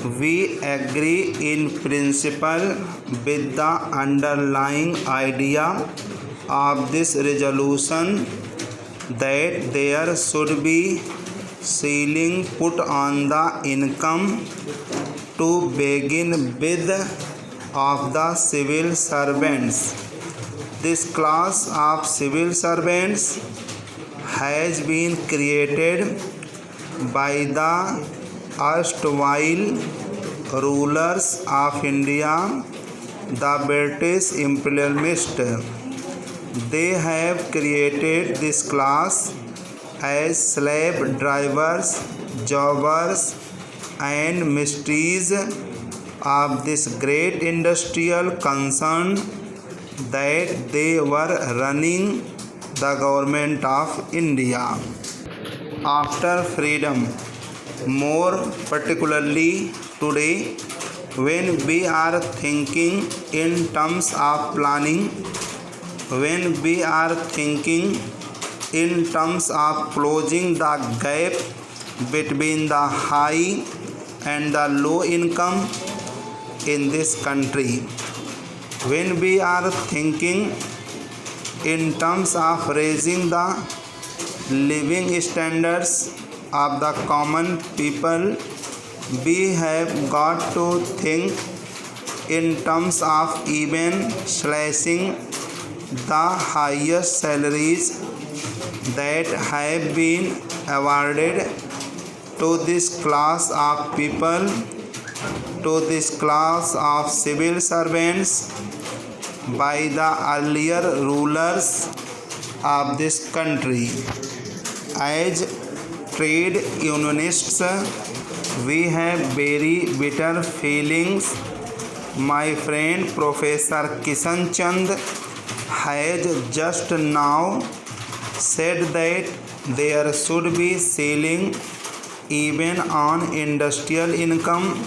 We agree in principle with the underlying idea of this resolution that there should be ceiling put on the income to begin with of the civil servants. This class of civil servants has been created by the erstwhile rulers of India, the British imperialists. They have created this class as slave drivers, jobbers, and mistresses of this great industrial concern that they were running the government of India. After freedom, more particularly today, when we are thinking in terms of planning, when we are thinking in terms of closing the gap between the high and the low income in this country, when we are thinking in terms of raising the living standards of the common people, we have got to think in terms of even slashing the highest salaries that have been awarded to this class of people, to this class of civil servants by the earlier rulers of this country. As trade unionists, we have very bitter feelings. My friend Professor Kishan Chand has just now said that there should be ceiling even on industrial income,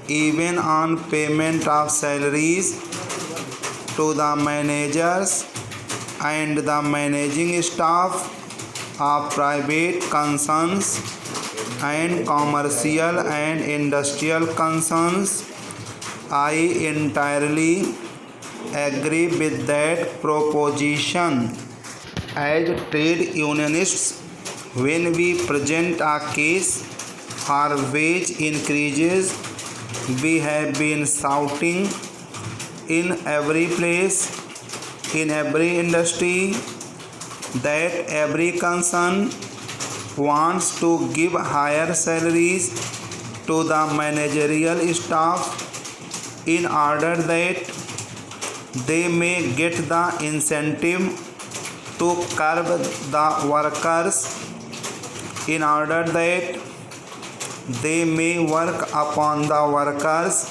even on payment of salaries to the managers and the managing staff of private concerns and commercial and industrial concerns. I entirely agree with that proposition. As trade unionists, when we present a case for wage increases, we have been shouting in every place, in every industry, that every concern wants to give higher salaries to the managerial staff in order that they may get the incentive to curb the workers, in order that they may work upon the workers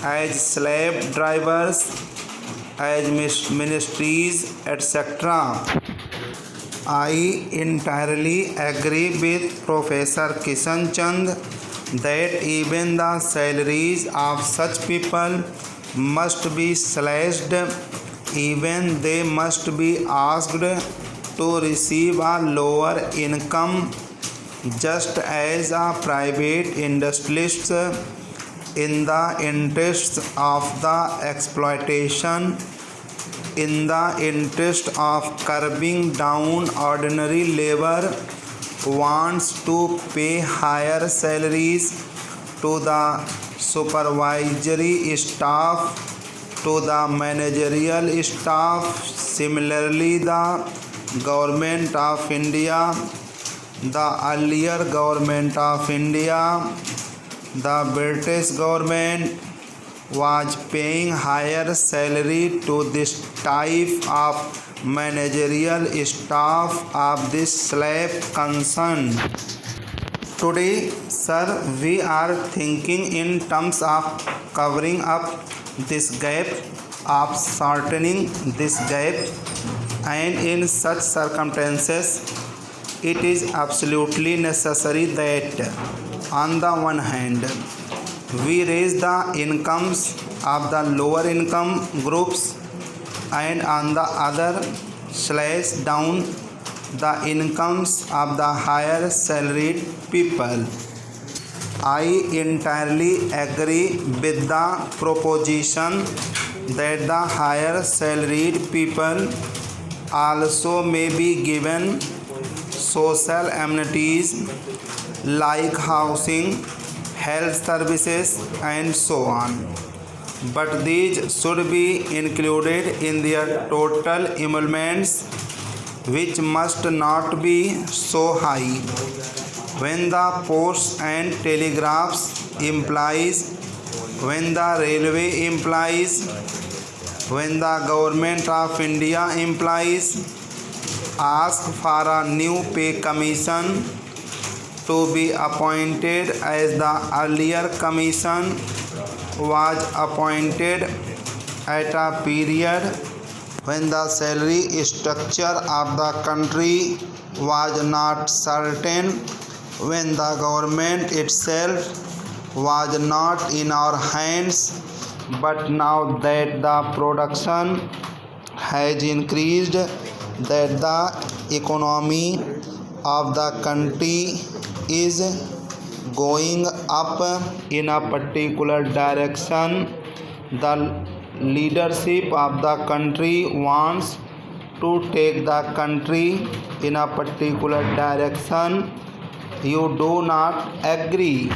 as slave drivers, as ministries, etc. I entirely agree with Professor Kishan Chand that even the salaries of such people must be slashed, even they must be asked to receive a lower income, just as a private industrialist, in the interests of the exploitation, in the interest of curbing down ordinary labor, wants to pay higher salaries to the supervisory staff, to the managerial staff. Similarly, the government of India, the earlier government of India, the British government was paying higher salary to this type of managerial staff of this slave concern. Today, sir, we are thinking in terms of covering up this gap, of shortening this gap, and in such circumstances, it is absolutely necessary that on the one hand, we raise the incomes of the lower income groups, and on the other, slash down the incomes of the higher salaried people. I entirely agree with the proposition that the higher salaried people also may be given social amenities like housing, health services, and so on. But these should be included in their total emoluments, which must not be so high. When the posts and telegraphs implies, when the railway implies, when the government of India implies, ask for a new pay commission to be appointed as the earlier commission was appointed at a period when the salary structure of the country was not certain, when the government itself was not in our hands. But now that the production has increased, that the economy of the country is going up in a particular direction, the leadership of the country wants to take the country in a particular direction. You do not agree.